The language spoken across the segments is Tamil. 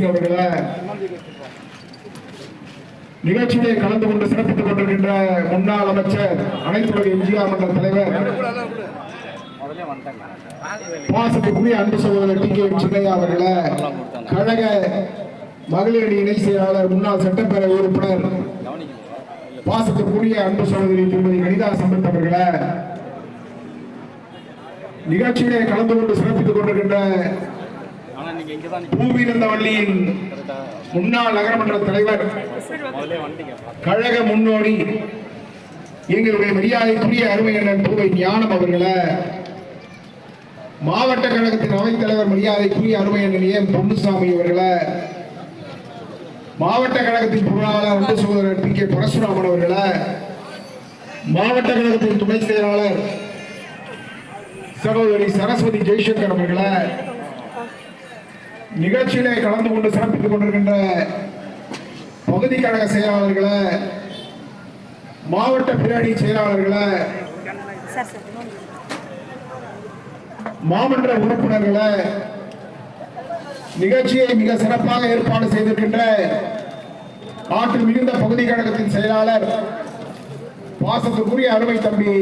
அவர்களை நிகழ்ச்சியை கலந்து கொண்டு சிறப்பித்துக் கொண்டிருக்கின்ற முன்னாள் அமைச்சர் அனைத்துலக எம்ஜிஆர் மன்ற தலைவர் பாசத்துக்குரிய அன்பு சகோதரர் டி கே சின்னையா அவர்களை கழக மகளிர் இணை செயலாளர் முன்னாள் சட்டப்பேரவை உறுப்பினர் பாசத்துக்குரிய அன்பு சகோதரி திருமதி கணிதா சம்பத் அவர்களை நிகழ்ச்சியிலே கலந்து கொண்டு சிறப்பித்துக் கொண்டிருக்கின்ற பூவிருந்தவள்ளியின் முன்னாள் நகரமன்ற தலைவர் கழக முன்னோடி எங்களுடைய மரியாதைக்குரிய அருமை அண்ணன் பூவை ஞானம் அவர்களை மாவட்ட கழகத்தின் அவைத் தலைவர் மரியாதைக்குரிய அருமை அண்ணன் எம் பொன்னுசாமி அவர்களை மாவட்ட கழகத்தின் பொருளாளர் அன்பு சகோதரர் பி கே பரசுராமன் அவர்களை மாவட்ட கழகத்தின் துணை செயலாளர் சகோதரி சரஸ்வதி ஜெய்சங்கர் அவர்களை நிகழ்ச்சியிலே கலந்து கொண்டு சிறப்பித்துக் கொண்டிருக்கின்ற பகுதி கழக செயலாளர்களை மாவட்ட பிரியாணி செயலாளர்களை மாமன்ற உறுப்பினர்களை நிகழ்ச்சியை மிக சிறப்பாக ஏற்பாடு செய்திருக்கின்ற ஆற்றில் மிகுந்த பகுதி கழகத்தின் செயலாளர் பாசத்துக்குரிய அருமை தம்பி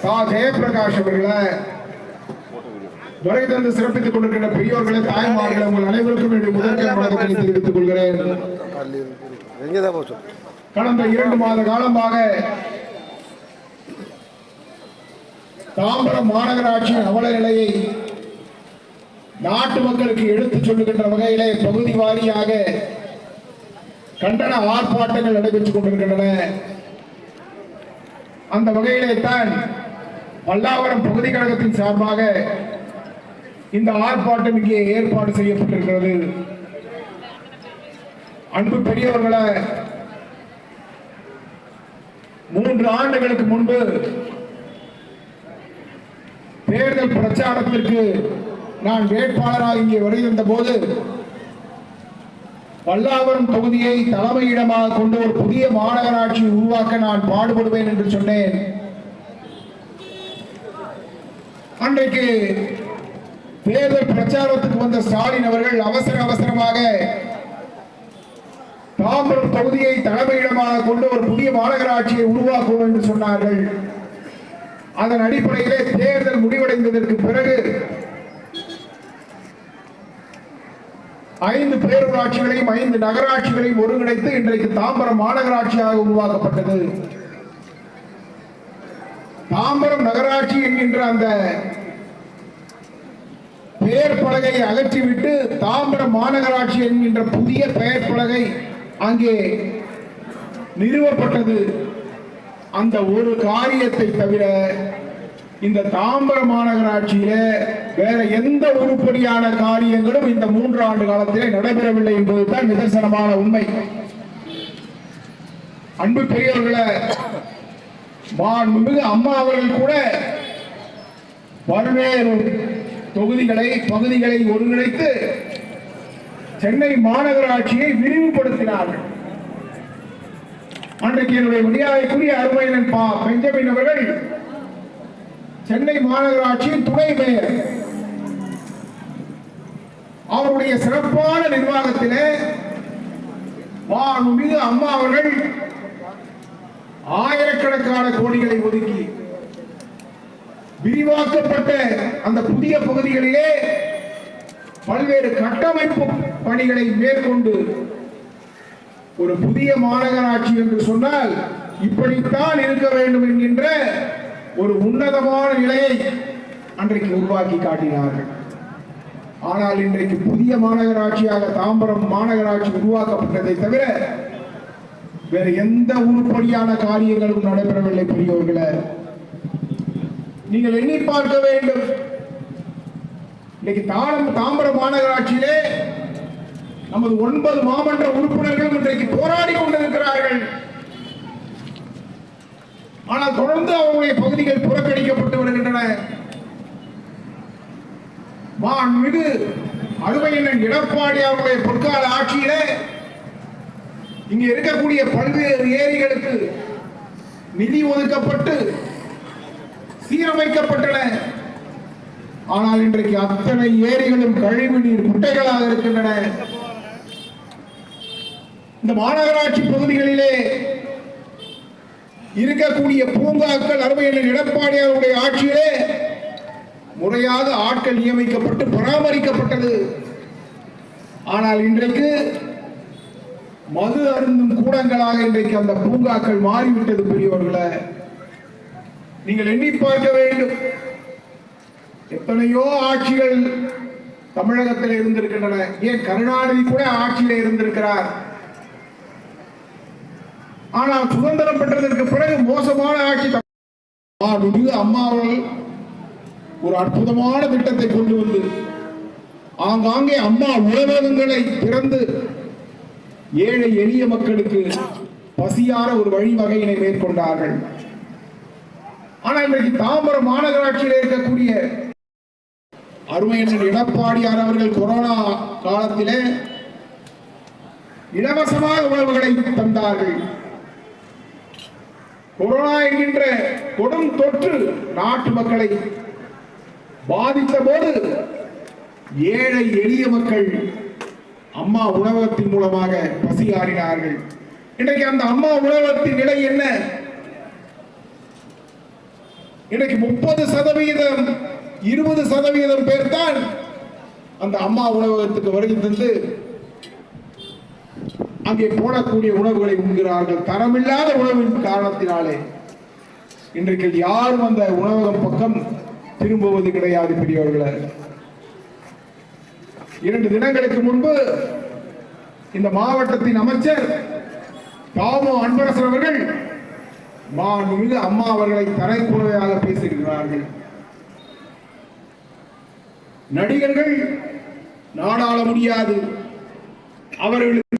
தா ஜெயபிரகாஷ் அவர்களை வரை தந்து சிறப்பித்துக் கொண்டிருக்கின்ற பெரியோர்களை தாய்மார்களை உங்கள் அனைவருக்கும் என்னுடைய முதற்கண் வணக்கத்தை தெரிவித்துக் கொள்கிறேன். கடந்த 2 மாத காலமாக தாம்பரம் மாநகராட்சியின் அவல நிலையை நாட்டு மக்களுக்கு எடுத்துச் சொல்லுகின்ற வகையிலே பகுதி வாரியாக கண்டன ஆர்ப்பாட்டங்கள் நடைபெற்றுக் கொண்டிருக்கின்றன. அந்த வகையிலே தான் பல்லாவரம் பகுதி கழகத்தின் சார்பாக இந்த ஆர்ப்பாட்டம் இங்கே ஏற்பாடு செய்யப்பட்டிருக்கிறது. அன்பு பெரியவர்களை, 3 ஆண்டுகளுக்கு முன்பு தேர்தல் பிரச்சாரத்திற்கு நான் வேட்பாளராக இங்கே வருகின்ற போது பல்லாவரம் தொகுதியை தலைமையிடமாக கொண்டு ஒரு புதிய மாநகராட்சி உருவாக்க நான் பாடுபடுவேன் என்று சொன்னேன். அன்றைக்கு தேர்தல் பிரச்சாரத்துக்கு வந்த ஸ்டாலின் அவர்கள் அவசரமாக தாம்பரம் தொகுதியை தலைமையிடமாக கொண்டு ஒரு புதிய மாநகராட்சியை உருவாக்குவோம் என்று சொன்னார்கள். அதன் அடிப்படையிலே தேர்தல் முடிவடைந்ததற்கு பிறகு 5 பேரூராட்சிகளையும் 5 நகராட்சிகளையும் ஒருங்கிணைத்து இன்றைக்கு தாம்பரம் மாநகராட்சியாக உருவாக்கப்பட்டது. தாம்பரம் நகராட்சி என்கின்ற அந்த பெயர் பலகையை அகற்றிவிட்டு தாம்பரம் மாநகராட்சி என்கின்ற புதிய பெயர் பலகை அங்கே நிறுவப்பட்டது. அந்த ஒரு காரியத்தை தவிர இந்த தாம்பரம் மாநகராட்சியில வேற எந்த உருப்படியான காரியங்களும் இந்த 3 ஆண்டு காலத்திலே நடைபெறவில்லை என்பதுதான் நிதர்சனமான உண்மை. அன்பு பெரியவர்களை, மாண்புமிகு அம்மா அவர்கள் கூட பல்வேறு தொகுதிகளை பகுதிகளை ஒருங்கிணைத்து சென்னை மாநகராட்சியை விரிவுபடுத்தினார்கள். அன்றைக்கு என்னுடைய மரியாதைக்குரிய அருமையன் பெஞ்சமின் அவர்கள் சென்னை மாநகராட்சியின் துணை மேயர். அவருடைய சிறப்பான நிர்வாகத்திலே மாண்புமிகு அம்மா அவர்கள் ஆயிரக்கணக்கான கோடிகளை ஒதுக்கி விரிவாக்கப்பட்ட அந்த புதிய பகுதிகளிலே பல்வேறு கட்டமைப்பு பணிகளை மேற்கொண்டு ஒரு புதிய மாநகராட்சி என்று சொன்னால் இப்படித்தான் இருக்க வேண்டும் என்கின்ற ஒரு உன்னதமான நிலையை அன்றைக்கு உருவாக்கி காட்டினார்கள். ஆனால் இன்றைக்கு புதிய மாநகராட்சியாக தாம்பரம் மாநகராட்சி உருவாக்கப்பட்டதை தவிர வேறு எந்த உருப்படியான காரியங்களும் நடைபெறவில்லை. பெரியவர்களை, நீங்கள் எண்ணி பார்க்க வேண்டும். இன்னைக்கு தாம்பரம் மாநகராட்சியிலே நமது 9 மாமன்ற உறுப்பினர்கள் இன்றைக்கு போராடி கொண்டிருக்கிறார்கள். ஆனால் தொடர்ந்து அவங்களுடைய பகுதிகள் புறக்கணிக்கப்பட்டு வருகின்றன. மாண்புமிகு அருமையண்ணன் எடப்பாடி அவருடைய பொற்கால ஆட்சியிலே இங்க இருக்கக்கூடிய பல்வேறு ஏரிகளுக்கு நிதி ஒதுக்கப்பட்டு சீரமைக்கப்பட்டன. ஆனால் இன்றைக்கு அத்தனை ஏரிகளும் கழிவு நீர் குட்டைகளாக இருக்கின்றன. இந்த மாநகராட்சி பகுதிகளிலே இருக்கக்கூடிய பூங்காக்கள் அருமையண்ணன் எடப்பாடியாருடைய ஆட்சியிலே முறையாக ஆட்கள் நியமிக்கப்பட்டு பராமரிக்கப்பட்டது. ஆனால் இன்றைக்கு மது அருந்தும் கூடங்களாக இன்றைக்கு அந்த பூங்காக்கள் மாறிவிட்டது. பெரியவர்களை நீங்கள் எண்ணி பார்க்க வேண்டும். எத்தனையோ ஆட்சிகள் தமிழகத்தில் இருந்திருக்கின்றன. ஏன் கருணாநிதி கூட ஆட்சியில் இருந்திருக்கிறார். ஆனால் சுதந்திரம் பெற்றதற்கு பிறகு மோசமான ஆட்சி. அம்மாவர்கள் ஒரு அற்புதமான திட்டத்தை கொண்டு வந்து ஆங்காங்கே அம்மா உணவகங்களை திறந்து ஏழை எளிய மக்களுக்கு பசியார ஒரு வழிவகையினை மேற்கொண்டார்கள். ஆனால் இன்றைக்கு தாம்பரம் மாநகராட்சியில் இருக்கக்கூடிய அருமையண்ணன் எடப்பாடியார் அவர்கள் கொரோனா காலத்திலே இலவசமாக உணவுகளை தந்தார்கள். கொரோனா என்கின்ற கொடும் தொற்று நாட்டு மக்களை பாதித்த போது ஏழை எளிய மக்கள் அம்மா உணவகத்தின் மூலமாக பசியாறினார்கள். இன்றைக்கு அந்த அம்மா உணவகத்தின் நிலை என்ன? இன்றைக்கு 30%, 20% பேர் தான் அந்த அம்மா உணவகத்துக்கு வருகை தந்து அங்கே போடக்கூடிய உணவுகளை உண்கிறார்கள். தரமில்லாத உணவின் காரணத்தினாலே இன்றைக்கு யாரும் அந்த உணவகம் பக்கம் திரும்புவது கிடையாது. பெரியவர்களே, 2 தினங்களுக்கு முன்பு இந்த மாவட்டத்தின் அமைச்சர் தாமோ அன்பரசன் அவர்கள் மாண்புமிகு அம்மா அவர்களை தரைக்குறையாக பேசுகிறார்கள். நடிகர்கள் நாடாள முடியாது, அவர்களுக்கு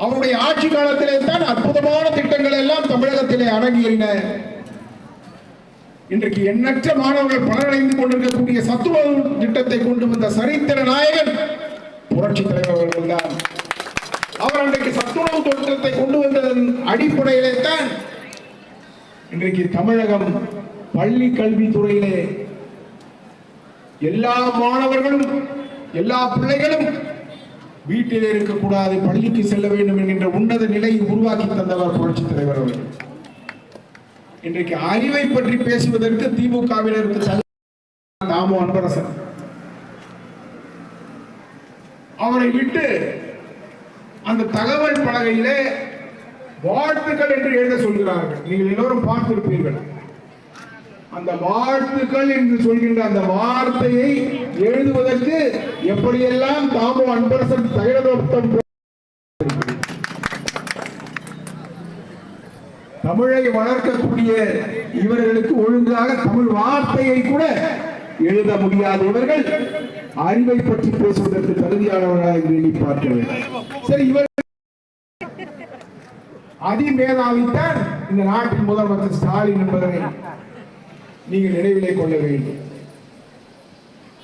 அவருடைய ஆட்சி காலத்திலே தான் அற்புதமான திட்டங்கள் எல்லாம் தமிழகத்திலே அரங்கேறின. இன்றைக்கு எண்ணற்ற மாணவர்கள் பலனடைந்து கொண்டிருக்கக்கூடிய சத்துணவு திட்டத்தை கொண்டு வந்த சரித்திர நாயகன் புரட்சி தலைவர் அவர்கள் தான். அவர் அன்றைக்கு சத்துணவு திட்டத்தை கொண்டு வந்ததன் அடிப்படையிலே தான் இன்றைக்கு தமிழகம் பள்ளி கல்வித்துறையிலே எல்லா மாணவர்களும் எல்லா பிள்ளைகளும் வீட்டிலே இருக்கக்கூடாது, பள்ளிக்கு செல்ல வேண்டும் என்கின்ற உன்னத நிலையை உருவாக்கி தந்தவர் புரட்சி தலைவர் அவர்கள். இன்றைக்கு அறிவை பற்றி பேசுவதற்கு திமுகவினருக்கு தாமோ அன்பரசன் அவரை விட்டு அந்த தகவல் பலகையிலே வாழ்த்துக்கள் என்று எழுத சொல்கிறார்கள். நீங்கள் எல்லோரும் பார்த்திருப்பீர்கள். அந்த வாழ்த்துக்கள் என்று சொல்கின்ற அந்த வார்த்தையை எழுதுவதற்கு எப்படியெல்லாம் தாமோ அன்பரசன் தகவல் தமிழை வளர்க்கக்கூடிய இவர்களுக்கு ஒழுங்காக தமிழ் வார்த்தையை கூட எழுத முடியாத இவர்கள் அறிவை பற்றி பேசுவதற்கு தகுதியானவர்களாக எண்ணி பார்க்க வேண்டும். சரி, இவர் அதிமேதாவித்தான் இந்த நாட்டின் முதலமைச்சர் ஸ்டாலின் என்பதை நீங்கள் நினைவிலே கொள்ள வேண்டும்.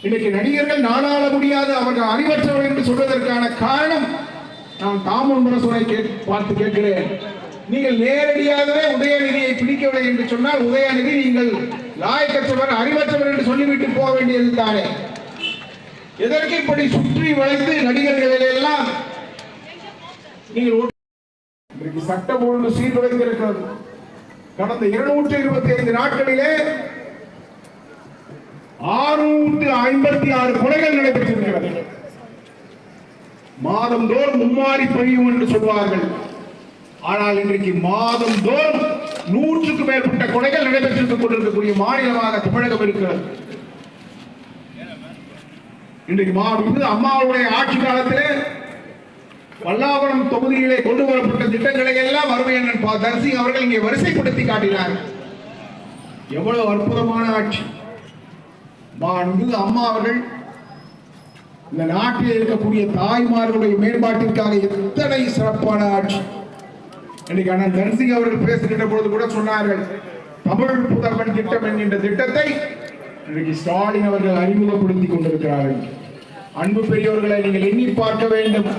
இன்னைக்கு நடிகர்கள் நாடாள முடியாது, அவர்கள் அறிவற்றவர்கள் என்று சொல்வதற்கான காரணம் நான் தாமோ அன்பரசனை பார்த்து கேட்கிறேன். நீங்கள் நேரடியாகவே உதயநிதியை பிடிக்கவில்லை என்று சொன்னால் உதயநிதி நீங்கள் லாயக்கற்றவர் அறிவற்றவர் என்று சொல்லிவிட்டு போக வேண்டியது தானே. எதற்கு இப்படி சுற்றி வளைத்து நடிகர்கள் எல்லாம் நீங்கள் சட்டம் ஒழுங்கு சீர்குலைந்திருக்கிறது. கடந்த 225 நாட்களிலே 656 கொலைகள் நடைபெற்றிருக்கிறது. மாதந்தோறும் மும்மாறி பொழியும் என்று சொல்வார்கள். ஆனால் இன்றைக்கு மாதந்தோறும் 100க்கும் மேற்பட்ட கொலைகள் நடைபெற்றிருத்துக் கொண்டிருக்கக்கூடிய மாநிலமாக தமிழகம் இருக்கிறது. இன்றைக்கு மாண்புமிகு அம்மாவுடைய ஆட்சி காலத்திலே பல்லாவரம் தொகுதியிலே கொண்டு வரப்பட்ட திட்டங்களை எல்லாம் அருமையண்ணன் தர்சிங் அவர்கள் இங்கே வரிசைப்படுத்தி காட்டினார். எவ்வளவு அற்புதமான ஆட்சி! மாண்புமிகு அம்மா அவர்கள் இந்த நாட்டில் இருக்கக்கூடிய தாய்மார்களுடைய மேம்பாட்டிற்காக எத்தனை சிறப்பான ஆட்சி! இன்னைக்கு அண்ணன் தர்சிங் அவர்கள் பேசுகின்ற பொழுது கூட சொன்னார்கள், தமிழ் புதல்வன் திட்டம் என்கின்ற திட்டத்தை இன்றைக்கு ஸ்டாலின் அவர்கள் அறிமுகப்படுத்திக் கொண்டிருக்கிறார்கள். அன்பு பெரியவர்களை நீங்கள் எண்ணி பார்க்க வேண்டும்.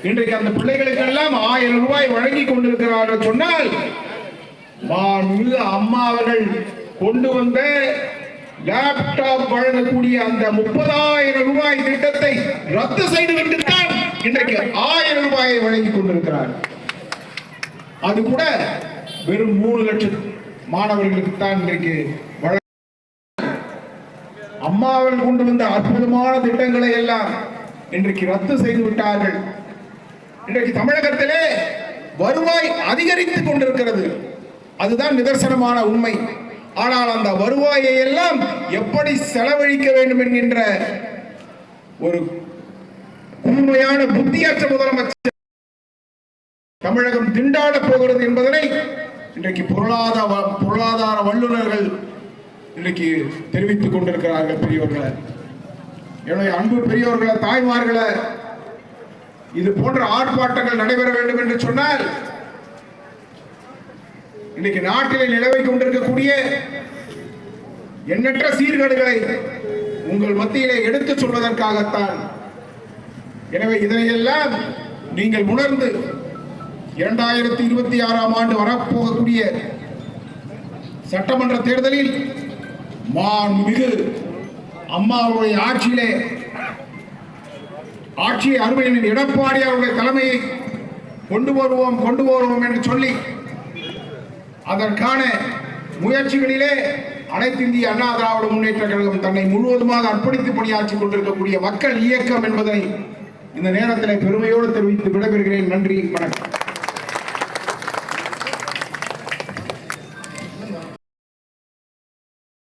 இன்றைக்கு அந்த பிள்ளைகளுக்கு எல்லாம் 1000 ரூபாய் வழங்கி கொண்டிருக்கிறார்கள் சொன்னால் அம்மா அவர்கள் கொண்டு வந்த லேப்டாப் வழங்கக்கூடிய அந்த 30,000 ரூபாய் திட்டத்தை ரத்து செய்துவிட்டுத்தான் இன்றைக்கு வருவாயை வழங்கிக் கொண்டிருக்கிறார். அது கூட வெறும் 3 லட்சம் மாணவர்களுக்கு தான் இன்றைக்கு அம்மா அவர்கள் கொண்டு வந்த அற்புதமான திட்டங்களை எல்லாம் இன்றைக்கு ரத்து செய்து விட்டார்கள். இன்றைக்கு தமிழகத்திலே வருவாய் அதிகரித்துக் கொண்டிருக்கிறது, அதுதான் நிதர்சனமான உண்மை. ஆனால் அந்த வருவாயை எல்லாம் எப்படி செலவழிக்க வேண்டும் என்கின்ற ஒரு கூர்மையான புத்தியற்ற முதலமைச்சர் தமிழகம் திண்டாட போகிறது என்பதனை இன்றைக்கு பொருளாதார வல்லுநர்கள் இன்றைக்கு தெரிவித்துக் கொண்டிருக்கிறார்கள். பெரியவர்கள், என்னுடைய அன்பு பெரியோர்களை, தாய்மார்களை, இது போன்ற ஆர்ப்பாட்டங்கள் நடைபெற வேண்டும் என்று சொன்னால் இன்னைக்கு நாட்டிலே நிலவை கொண்டிருக்கக்கூடிய எண்ணற்ற சீர்கேடுகளை உங்கள் மத்தியிலே எடுத்துச் சொல்வதற்காகத்தான். எனவே இதனையெல்லாம் நீங்கள் உணர்ந்து 2026ஆம் ஆண்டு வரப்போகக்கூடிய சட்டமன்ற தேர்தலில் மாண்புமிகு அம்மாவுடைய ஆட்சியை அருமையின் எடப்பாடி அவருடைய தலைமையை கொண்டு வருவோம் என்று சொல்லி அதற்கான முயற்சிகளிலே அனைத்து இந்திய அண்ணா திராவிட முன்னேற்ற கழகம் தன்னை முழுவதுமாக அர்ப்பணித்து பணியாற்றிக் கொண்டிருக்கக்கூடிய மக்கள் இயக்கம் என்பதை இந்த நேரத்தில் பெருமையோடு தெரிவித்து விடைபெறுகிறேன். நன்றி, வணக்கம்.